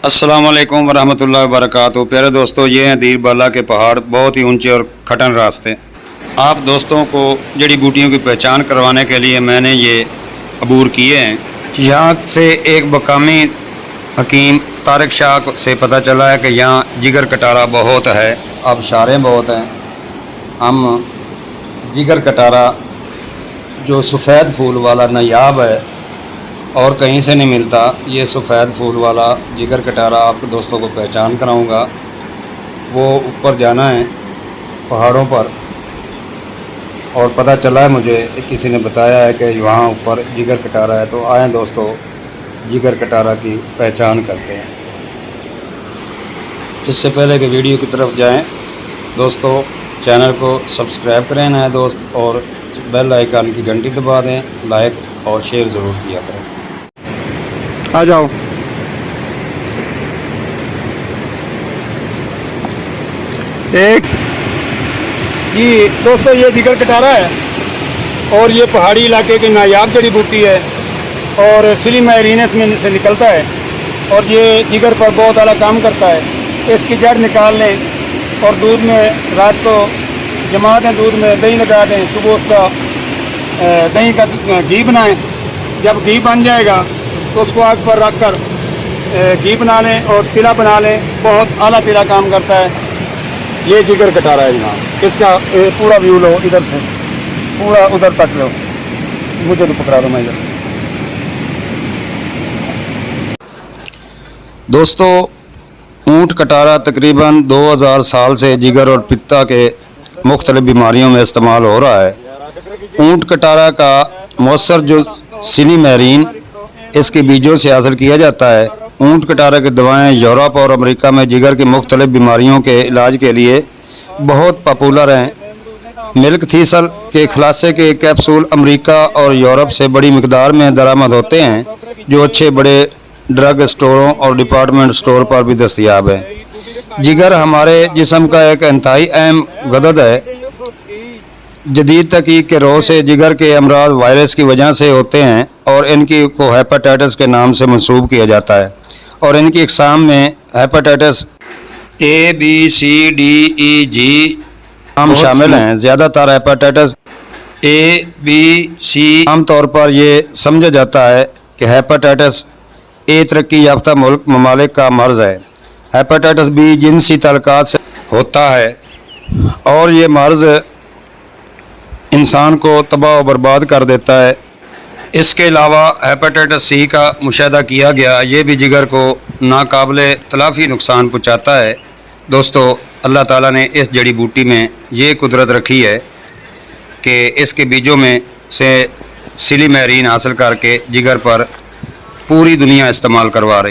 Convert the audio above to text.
अस्सलाम वालेकुम वरहमतुल्लाहि वबरकातुहू। प्यारे दोस्तों, ये हैं दीर बाला के पहाड़, बहुत ही ऊंचे और कठिन रास्ते। आप दोस्तों को जड़ी बूटियों की पहचान करवाने के लिए मैंने ये अबूर किए हैं। यहाँ से एक मकामी हकीम तारिक शाह से पता चला है कि यहाँ जिगर कटारा बहुत है, अब शारें बहुत हैं। हम जिगर कटारा जो सफ़ेद फूल वाला नायाब है और कहीं से नहीं मिलता, ये सफ़ेद फूल वाला जिगर कटारा आपको दोस्तों को पहचान कराऊंगा। वो ऊपर जाना है पहाड़ों पर, और पता चला है मुझे, किसी ने बताया है कि वहाँ ऊपर जिगर कटारा है। तो आए दोस्तों, जिगर कटारा की पहचान करते हैं। इससे पहले कि वीडियो की तरफ जाएं दोस्तों, चैनल को सब्सक्राइब करें नए दोस्त, और बेल आइकन की घंटी दबा दें। लाइक और शेयर ज़रूर किया करें। आ जाओ। एक जी दोस्तों, ये जिगर कटारा है और ये पहाड़ी इलाके की नायाब जड़ी बूटी है और सिली मैरीनस में से निकलता है और ये जिगर पर बहुत आला काम करता है। इसकी जड़ निकाल लें और दूध में रात को जमा दें, दूध में दही लगा दें, सुबह उसका दही का घी बनाएं। जब घी बन जाएगा तो उसको आग पर रख कर घी बना लें और तिला बना लें। बहुत आला तिला काम करता है। ये जिगर कटारा है जनाब। इसका पूरा व्यू लो, इधर से पूरा उधर तक लो। मुझे तो पकड़ा दो मैं इधर। दोस्तों, ऊँट कटारा तकरीबन 2000 साल से जिगर और पित्ता के मुख्तलिफ बीमारियों में इस्तेमाल हो रहा है। ऊँट कटारा का मौसर जो सिली मैरीन, इसके बीजों से हासिल किया जाता है। ऊँट कटारा की दवाएं यूरोप और अमेरिका में जिगर की मुख्तलिफ बीमारियों के इलाज के लिए बहुत पॉपुलर हैं। मिल्क थीसल के खलासे के कैप्सूल अमेरिका और यूरोप से बड़ी मिकदार में दरामद होते हैं, जो अच्छे बड़े ड्रग स्टोरों और डिपार्टमेंट स्टोर पर भी दस्तयाब है। जिगर हमारे जिस्म का एक इंतहाई अहम गदद है। जदीद तहकीक के रोज़ से जिगर के अमराज वायरस की वजह से होते हैं और इनकी को हेपेटाइटिस के नाम से मंसूब किया जाता है। और इनकी इकसाम में hepatitis A, B, C, D, E, G नाम शामिल हैं। ज़्यादातर हेपेटाइटिस A, B, C आमतौर पर ये समझा जाता है कि हेपेटाइटिस A तरक्की याफ्ता मुल्क ममालिक का मर्ज़ है। हेपेटाइटिस B जिनसी तल्क़ात से होता है और ये मर्ज़ इंसान को तबाह और बर्बाद कर देता है। इसके अलावा हेपेटाइटिस सी का मुशाहिदा किया गया, ये भी जिगर को नाकाबिले तलाफ़ी नुकसान पहुँचाता है। दोस्तों, अल्लाह ताला ने इस जड़ी बूटी में ये कुदरत रखी है कि इसके बीजों में से सिली मैरीन हासिल करके जिगर पर पूरी दुनिया इस्तेमाल करवा रही।